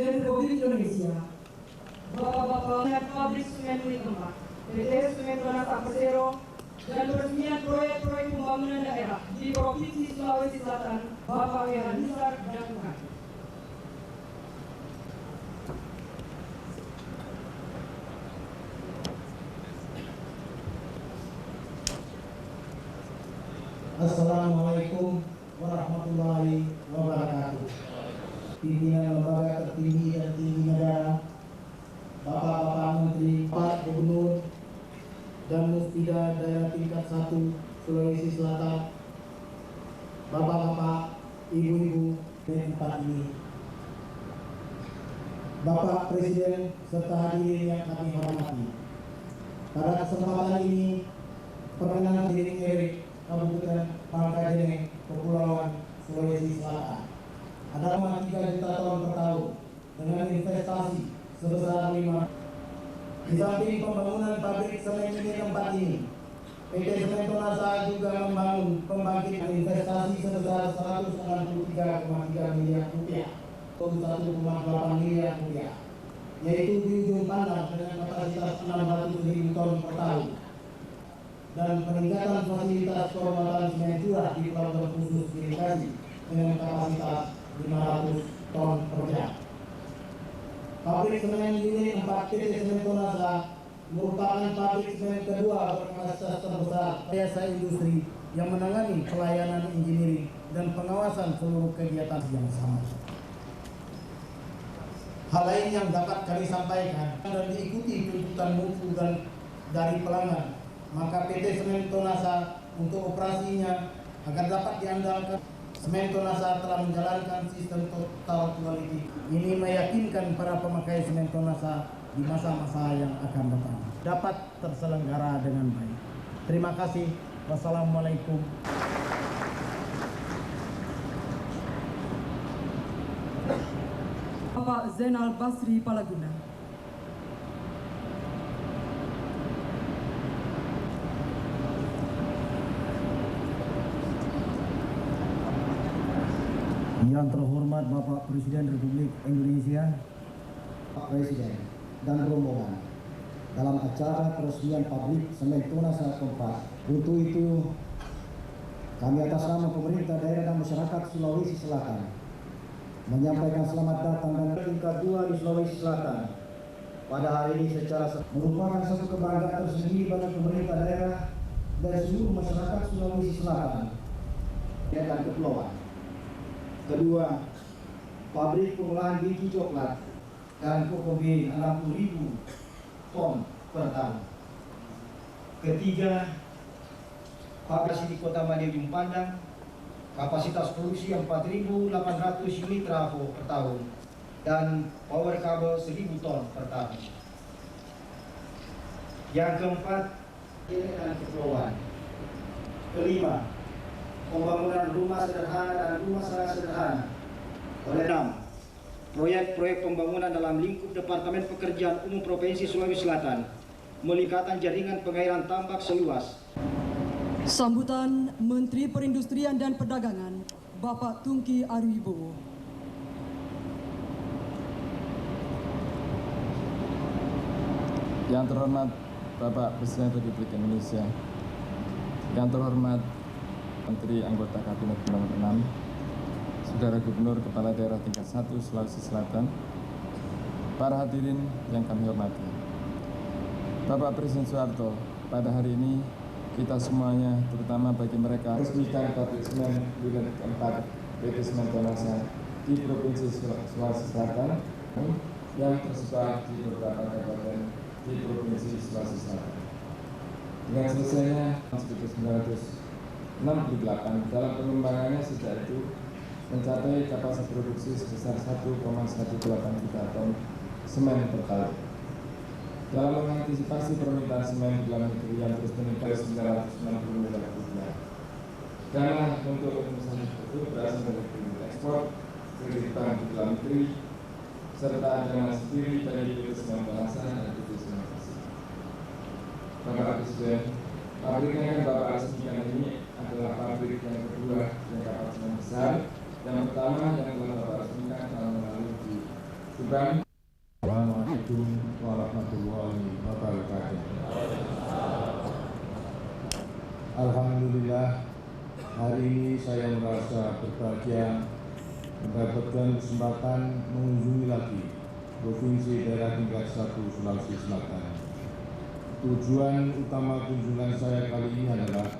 Presiden Republik Indonesia, Bapak-bapak pabrik semen milik tempat, PT Semen Tonasa Persero, dan peresmian proyek-proyek pembangunan daerah di Provinsi Sulawesi Selatan, Bapak Heran Nizar dan Tuhan. Assalamualaikum warahmatullahi wabarakatuh. Pimpinan lembaga tertinggi dan tinggi negara, Bapak-bapak Menteri, Pak Gubernur, dan Muftida Daerah Tingkat 1 Sulawesi Selatan, Bapak-bapak, Ibu-ibu, dan tempat ini, Bapak Presiden serta hadirin yang kami hormati. Pada kesempatan ini, perkenalan diri Erik, Kabupaten Pangkajene, Kepulauan Sulawesi Selatan. Ada 3 juta ton per tahun dengan investasi sebesar 5. Di samping pembangunan pabrik semen di tempat ini, PT Semen Tonasa juga membangun pembangkit investasi sebesar 163,3 miliar rupiah atau 1,8 miliar rupiah, yaitu di ujung pandang dengan kapasitas 600.000 ton per tahun, dan peningkatan fasilitas pembuatan semen curah di pelabuhan khusus irigasi dengan kapasitas 500 ton per jam. Pabrik semen unit 4 PT Semen Tonasa merupakan pabrik semen kedua berkapasitas terbesar jasa industri yang menangani pelayanan engineering dan pengawasan seluruh kegiatan yang sama. Hal lain yang dapat kami sampaikan dan diikuti tuntutan mutu dan dari pelanggan, maka PT Semen Tonasa untuk operasinya agar dapat diandalkan, Semen Tonasa telah menjalankan sistem total quality. Ini meyakinkan para pemakai Semen Tonasa di masa-masa yang akan datang dapat terselenggara dengan baik. Terima kasih. Wassalamualaikum. Bapak Zainal Basri Palaguna. Yang terhormat Bapak Presiden Republik Indonesia, Pak Presiden dan rombongan dalam acara peresmian pabrik Semen Tonasa Kompas. Untuk itu, kami atas nama pemerintah daerah dan masyarakat Sulawesi Selatan menyampaikan selamat datang dan tingkat 2 di Sulawesi Selatan pada hari ini secara merupakan satu kebanggaan tersendiri bagi pemerintah daerah dan seluruh masyarakat Sulawesi Selatan dan kepulauan. Kedua, pabrik pengolahan biji coklat dan kokobe 60.000 ton per tahun. Ketiga, pabrik di Kota Madiun Pandang, kapasitas produksi 4.800 unit trafo per tahun dan power kabel 1.000 ton per tahun. Yang keempat, dan kepulauan. Kelima, pembangunan rumah sederhana dan rumah sangat sederhana. Oleh 6, proyek-proyek pembangunan dalam lingkup Departemen Pekerjaan Umum Provinsi Sulawesi Selatan, meningkatkan jaringan pengairan tambak seluas. Sambutan Menteri Perindustrian dan Perdagangan, Bapak Tungki Ariwibowo. Yang terhormat Bapak Presiden Republik Indonesia, yang terhormat Menteri Anggota Kabinet nomor 6, Saudara Gubernur Kepala Daerah Tingkat 1 Sulawesi Selatan, para hadirin yang kami hormati. Bapak Presiden Soeharto, pada hari ini kita semuanya, terutama bagi mereka resmikan pabrik semen unit 4 PT Semen Tonasa di Provinsi Sulawesi Selatan yang tersebar di beberapa kabupaten di Provinsi Sulawesi Selatan. Dengan selesainya tahun 1968, dalam pengembangannya sejak itu mencapai kapasitas produksi sebesar 1,18 juta ton semen per tahun. Dalam mengantisipasi permintaan semen di dalam negeri yang terus meningkat 960 miliar rupiah, dana untuk pengusaha tersebut berasal dari ekspor, kredit bank di dalam negeri, serta dana sendiri dari PT Semen Tonasa dan PT Semen Persero. Bapak Presiden, pabrik yang Bapak resmikan ini adalah pabrik yang kedua yang kapasitasnya besar. Yang pertama yang telah Bapak resmikan tahun lalu di Gibran. Assalamualaikum warahmatullahi wabarakatuh. Alhamdulillah, hari ini saya merasa berbahagia mendapatkan kesempatan mengunjungi lagi Provinsi Daerah Tingkat 1 Sulawesi Selatan. Tujuan utama kunjungan saya kali ini adalah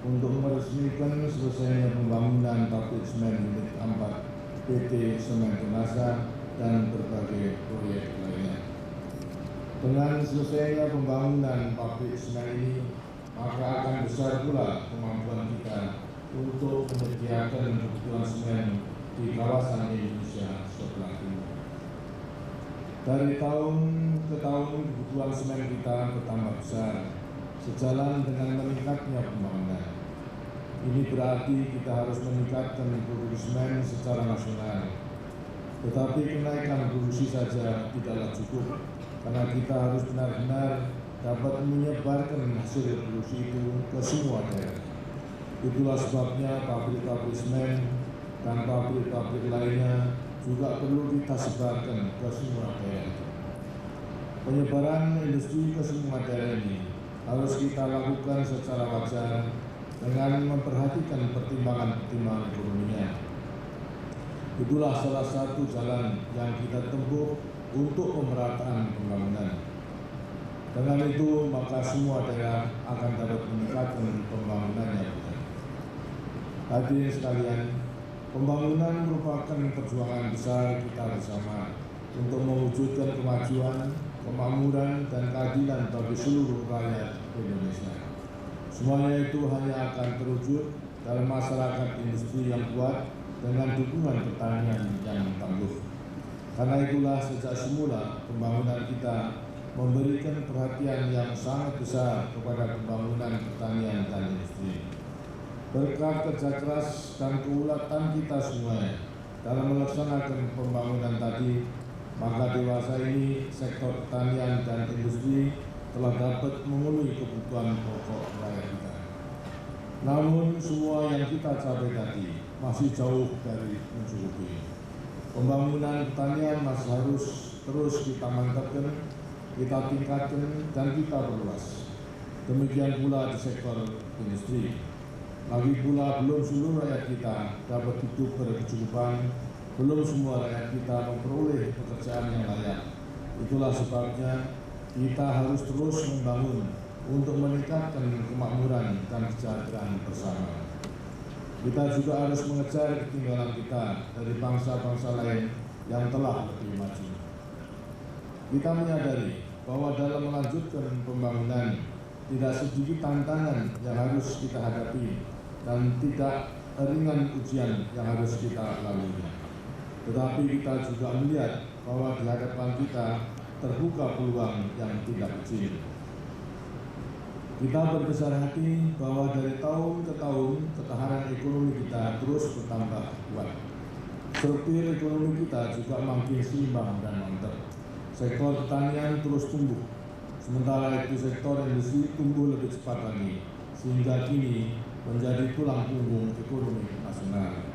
untuk meresmikan selesainya pembangunan pabrik semen unit 4 PT Semen Temasa dan berbagai proyek lainnya. Dengan selesainya pembangunan pabrik semen ini, maka akan besar pula kemampuan kita untuk menyediakan kebutuhan semen di kawasan Indonesia sebelah timur. Dari tahun ke tahun kebutuhan semen kita bertambah besar, sejalan dengan meningkatnya pembangunan. Ini berarti kita harus meningkatkan produksi semen secara nasional. Tetapi kenaikan produksi saja tidaklah cukup, karena kita harus benar-benar dapat menyebarkan hasil produksi itu ke semua daerah. Itulah sebabnya pabrik-pabrik semen dan pabrik-pabrik lainnya juga perlu kita sebarkan ke semua daerah. Penyebaran industri ke semua daerah ini harus kita lakukan secara wajar dengan memperhatikan pertimbangan-pertimbangan ekonominya. Itulah salah satu jalan yang kita tempuh untuk pemerataan pembangunan. Dengan itu, maka semua daerah akan dapat meningkatkan pembangunannya. Hadirin sekalian, pembangunan merupakan perjuangan besar kita bersama untuk mewujudkan kemajuan, kemakmuran, dan keadilan bagi seluruh rakyat Indonesia. Semuanya itu hanya akan terwujud dalam masyarakat industri yang kuat dengan dukungan pertanian yang tangguh. Karena itulah sejak semula pembangunan kita memberikan perhatian yang sangat besar kepada pembangunan pertanian dan industri. Berkat kerja keras dan keulatan kita semua dalam melaksanakan pembangunan tadi, maka dewasa ini sektor pertanian dan industri telah dapat memenuhi kebutuhan pokok rakyat kita. Namun semua yang kita capai tadi masih jauh dari mencukupi. Pembangunan pertanian masih harus terus kita mantapkan, kita tingkatkan, dan kita perluas. Demikian pula di sektor industri. Lagi pula belum seluruh rakyat kita dapat hidup berkecukupan, belum semua rakyat kita memperoleh pekerjaan yang layak. Itulah sebabnya kita harus terus membangun untuk meningkatkan kemakmuran dan kesejahteraan bersama. Kita juga harus mengejar ketinggalan kita dari bangsa-bangsa lain yang telah lebih maju. Kita menyadari bahwa dalam melanjutkan pembangunan tidak sedikit tantangan yang harus kita hadapi dan tidak ringan ujian yang harus kita lalui. Tetapi kita juga melihat bahwa di hadapan kita terbuka peluang yang tidak kecil. Kita berbesar hati bahwa dari tahun ke tahun ketahanan ekonomi kita terus bertambah kuat. Struktur ekonomi kita juga makin seimbang dan mantap. Sektor pertanian terus tumbuh, sementara itu sektor industri tumbuh lebih cepat lagi, sehingga kini menjadi tulang punggung ekonomi nasional.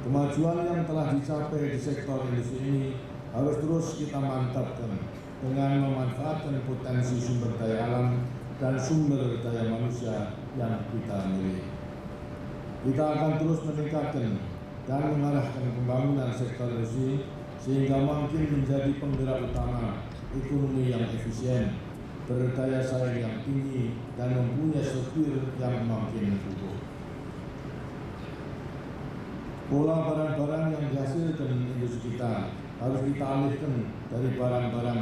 Kemajuan yang telah dicapai di sektor industri ini harus terus kita mantapkan dengan memanfaatkan potensi sumber daya alam dan sumber daya manusia yang kita miliki. Kita akan terus meningkatkan dan mengarahkan pembangunan sektor industri sehingga makin menjadi penggerak utama ekonomi yang efisien, berdaya saing yang tinggi, dan mempunyai struktur yang makin kukuh. Pola barang-barang yang dihasilkan industri kita harus kita alihkan dari barang-barang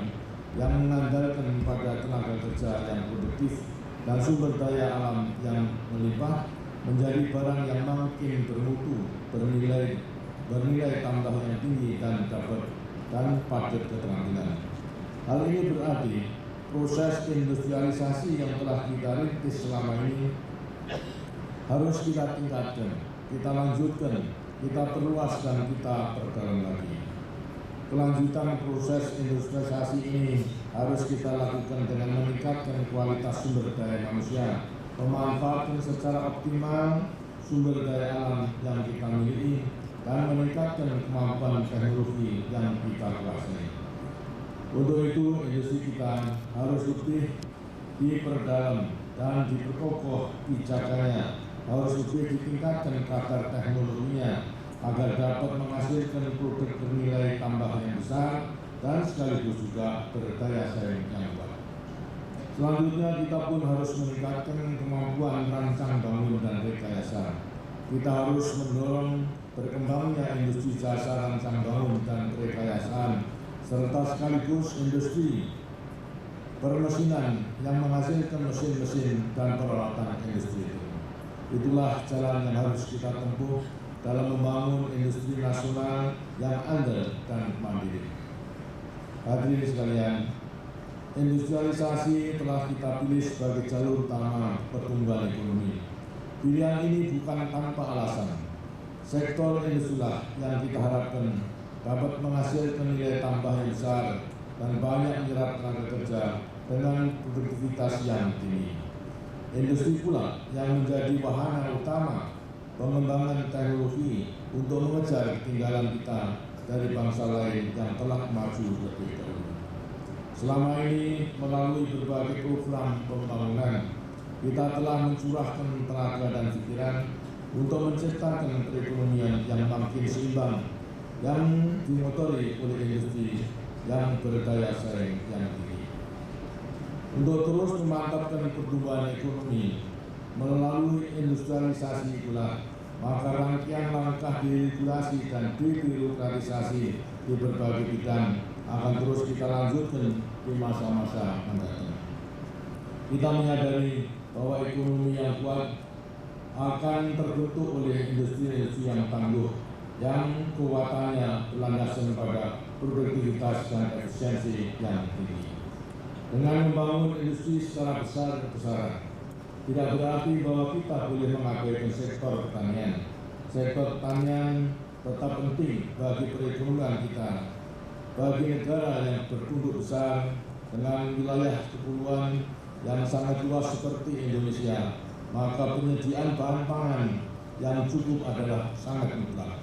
yang mengandalkan pada tenaga kerja yang produktif dan sumber daya alam yang melimpah menjadi barang yang makin bermutu, bernilai tambah yang tinggi dan patut keterampilan. Hal ini berarti proses industrialisasi yang telah kita rintis selama ini harus kita tingkatkan, kita lanjutkan, kita perluas dan kita perdalam lagi. Kelanjutan proses industrialisasi ini harus kita lakukan dengan meningkatkan kualitas sumber daya manusia, memanfaatkan secara optimal sumber daya alam yang kita miliki, dan meningkatkan kemampuan teknologi yang kita kuasai. Untuk itu, industri kita harus lebih diperdalam dan diperkokoh pijakannya, harus lebih ditingkatkan kadar teknologinya agar dapat menghasilkan produk bernilai tambah yang besar dan sekaligus juga berdaya saing yang kuat. Selanjutnya, kita pun harus meningkatkan kemampuan rancang bangun dan rekayasa. Kita harus mendorong berkembangnya industri jasa rancang bangun dan rekayasaan, serta sekaligus industri permesinan yang menghasilkan mesin-mesin dan peralatan industri itu. Itulah jalan yang harus kita tempuh dalam membangun industri nasional yang andal dan mandiri. Hadirin sekalian, industrialisasi telah kita pilih sebagai jalur utama pertumbuhan ekonomi. Pilihan ini bukan tanpa alasan. Sektor industrilah yang kita harapkan dapat menghasilkan nilai tambah yang besar dan banyak menyerap tenaga kerja dengan produktivitas yang tinggi. Industri pula yang menjadi wahana utama pengembangan teknologi untuk mengejar ketinggalan kita dari bangsa lain yang telah maju lebih dahulu. Selama ini melalui berbagai program pembangunan, kita telah mencurahkan tenaga dan pikiran untuk menciptakan perekonomian yang makin seimbang, yang dimotori oleh industri yang berdaya saing yang tinggi. Untuk terus memantapkan pertumbuhan ekonomi melalui industrialisasi pula, maka rangkaian langkah deregulasi dan debirokratisasi di berbagai bidang akan terus kita lanjutkan di masa-masa mendatang. Kita menyadari bahwa ekonomi yang kuat akan terbentuk oleh industri-industri yang tangguh, yang kekuatannya berlandaskan pada produktivitas dan efisiensi yang tinggi. Dengan membangun industri secara besar-besaran, tidak berarti bahwa kita boleh mengabaikan sektor pertanian. Sektor pertanian tetap penting bagi perekonomian kita. Bagi negara yang bertumbuh besar dengan wilayah kepulauan yang sangat luas seperti Indonesia, maka penyediaan bahan pangan yang cukup adalah sangat mutlak.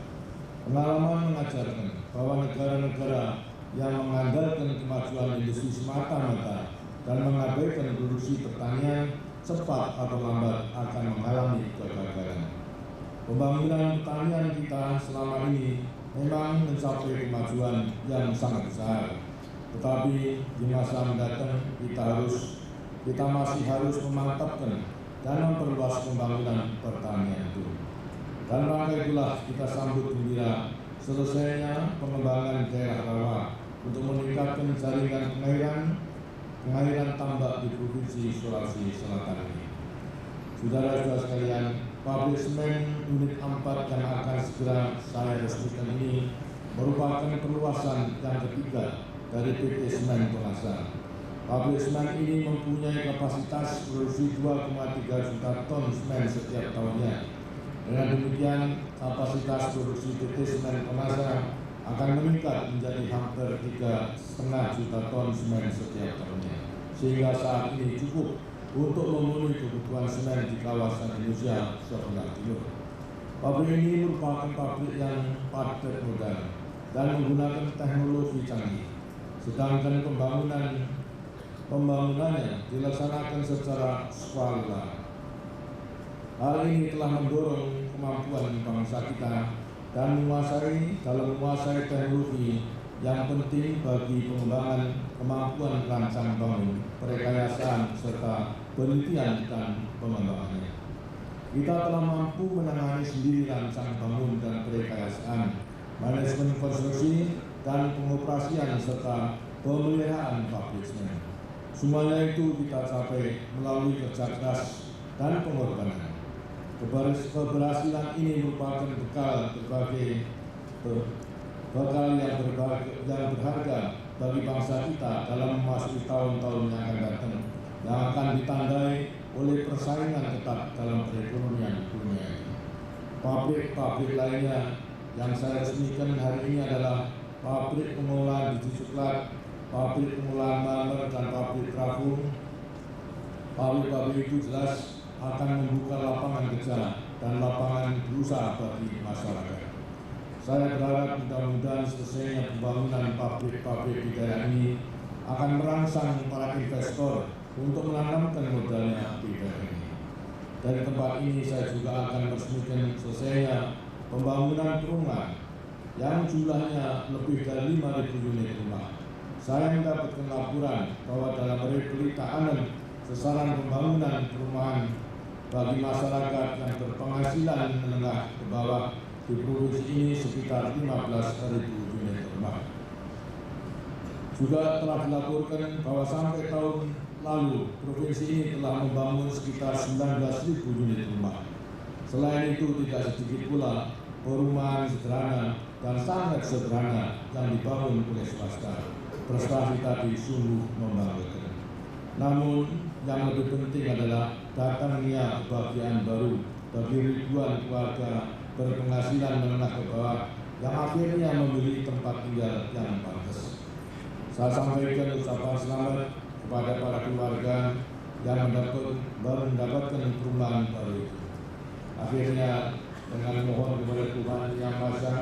Pengalaman mengajarkan bahwa negara-negara yang mengandalkan kemajuan industri semata-mata dan mengabaikan produksi pertanian cepat atau lambat akan mengalami kegagalan. Pembangunan pertanian kita selama ini memang mencapai kemajuan yang sangat besar, tetapi di masa mendatang kita masih harus memantapkan dan memperluas pembangunan pertanian itu. Dan rangka itulah kita sambut gembira selesainya pengembangan daerah rawa untuk meningkatkan jaringan pengairan tambak di Provinsi Sulawesi Selatan ini. Saudara-saudara sekalian, pabrik semen unit 4 yang akan segera saya resmikan ini merupakan perluasan yang ketiga dari PT Semen Pengasar. Pabrik semen ini mempunyai kapasitas produksi 2,3 juta ton semen setiap tahunnya. Dengan demikian, kapasitas produksi PT Semen Pengasar akan meningkat menjadi hampir 3,5 juta ton semen setiap tahunnya, sehingga saat ini cukup untuk memenuhi kebutuhan semen di kawasan Indonesia sebelah timur. Pabrik ini merupakan pabrik yang padat modal dan menggunakan teknologi canggih, sedangkan pembangunannya dilaksanakan secara sukarela. Hal ini telah mendorong kemampuan bangsa kita dan menguasai teknologi yang penting bagi pengembangan kemampuan rancang bangun, perekayasaan, serta penelitian dan pengembangannya. Kita telah mampu menangani sendiri rancang bangun dan perekayasaan, manajemen konstruksi, dan pengoperasian serta pemeliharaan pabrik semen. Semuanya itu kita capai melalui kerja keras dan pengorbanan. Keberhasilan ini merupakan bekal yang berharga bagi bangsa kita dalam memasuki tahun-tahun yang akan datang, yang akan ditandai oleh persaingan ketat dalam perekonomian dunia. Pabrik-pabrik lainnya yang saya resmikan hari ini adalah pabrik pengolahan biji coklat, pabrik pengolahan marmer, dan pabrik terapung. Pabrik-pabrik itu jelas akan membuka lapangan kerja dan lapangan berusaha bagi masyarakat. Saya berharap mudah-mudahan selesainya pembangunan pabrik-pabrik di daerah ini akan merangsang para investor untuk menanamkan modalnya di daerah ini. Dari tempat ini saya juga akan meresmikan selesainya pembangunan perumahan yang jumlahnya lebih dari 5.000 unit rumah. Saya mendapatkan laporan bahwa dalam pemberitaan sasaran pembangunan perumahan bagi masyarakat yang berpenghasilan menengah ke bawah di provinsi ini sekitar 15.000 unit rumah. Juga telah dilaporkan bahwa sampai tahun lalu provinsi ini telah membangun sekitar 19.000 unit rumah. Selain itu tidak sedikit pula perumahan sederhana dan sangat sederhana yang dibangun oleh swasta. Prestasi tadi sungguh membanggakan. Namun yang lebih penting adalah datangnya kebahagiaan baru bagi ribuan keluarga berpenghasilan menengah ke bawah yang akhirnya memiliki tempat tinggal yang pantas. Saya sampaikan ucapan selamat kepada para keluarga yang baru mendapatkan perumahan baru itu. Akhirnya dengan mohon kepada Tuhan Yang Maha Esa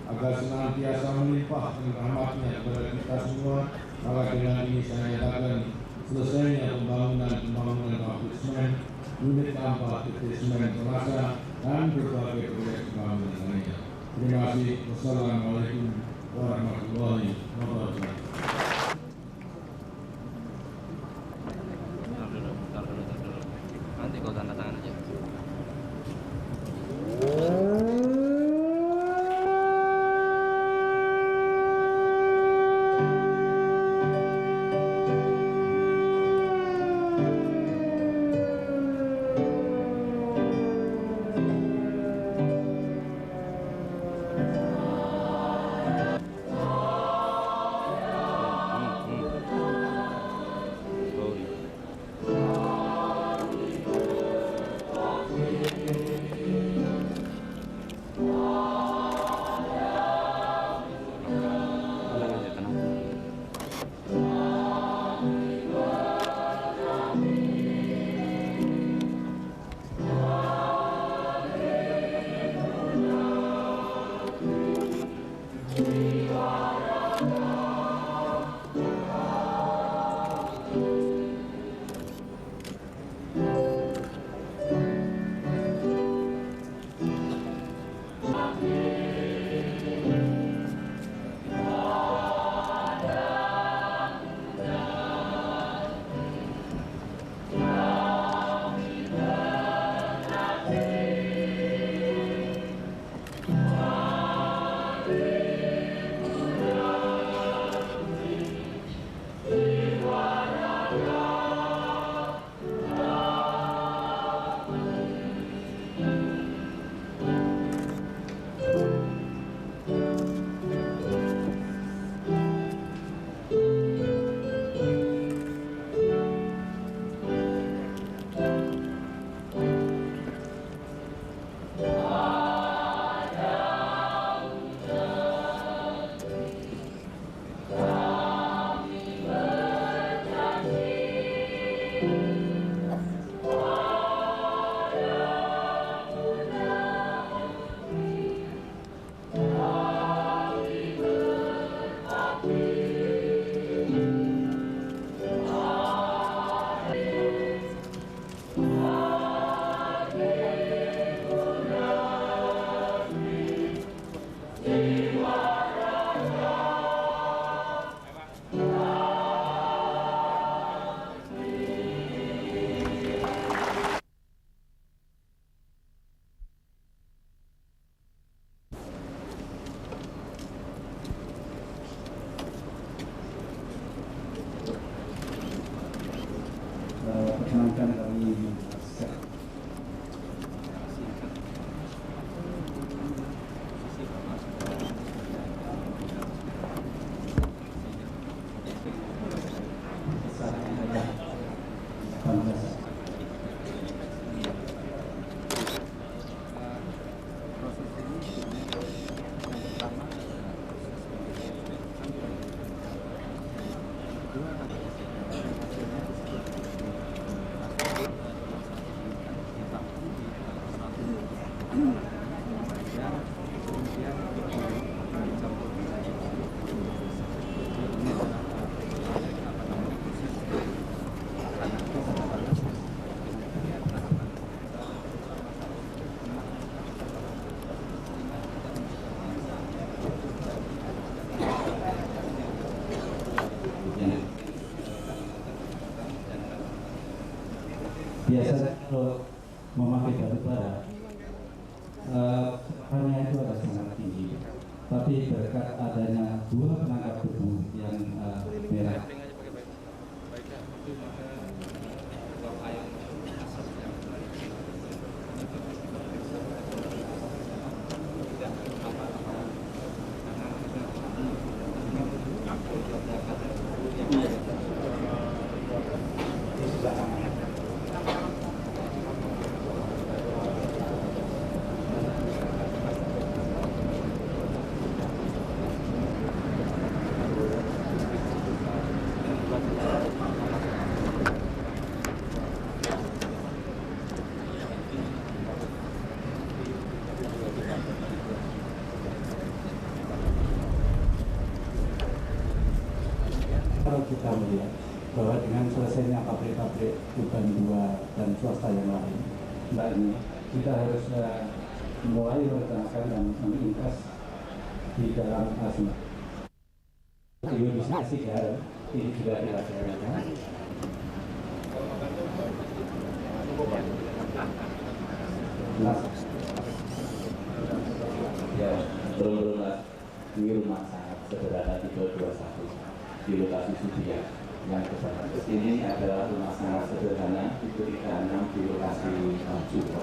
agar senantiasa melimpahkan rahmat-Nya kepada kita semua, maka dengan ini saya nyatakan selesainya pembangunan pabrik semen, unit keempat PT Semen Permasa, dan berbagai proyek pembangunan lainnya. Terima kasih. Wassalamualaikum warahmatullahi wabarakatuh. Nanti kau tanda tangan aja. biasanya kalau memakai batu bara hanya itu adalah sangat tinggi, tapi berkat adanya dua penangkap debu yang merah kalau kita melihat bahwa dengan selesainya pabrik-pabrik Tuban 2 dan swasta yang lain, mbak ini kita harus mulai merencanakan dan menginvest di dalam asma. Hilirisasi garam ini juga dilaksanakan. Ya, berulang di rumah sangat sederhana tipe 21 di lokasi Sudia yang ini adalah rumah sangat sederhana tipe 36 di lokasi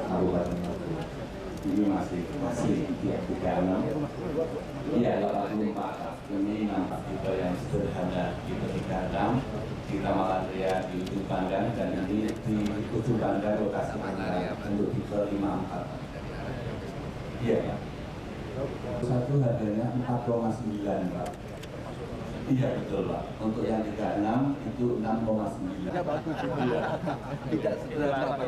Kabupaten Maluku. Ini masih di 36. Iya, 84. Ini nampak tipe yang sederhana tipe 36. Kita malah lihat di ujung pandang dan ini di ujung pandang lokasi untuk tipe 54. Iya, Pak. Satu harganya 4,9, Pak. Iya betul, Pak. Untuk yang 36 itu 6,9. Ya bagus. Tidak sederhana, Pak.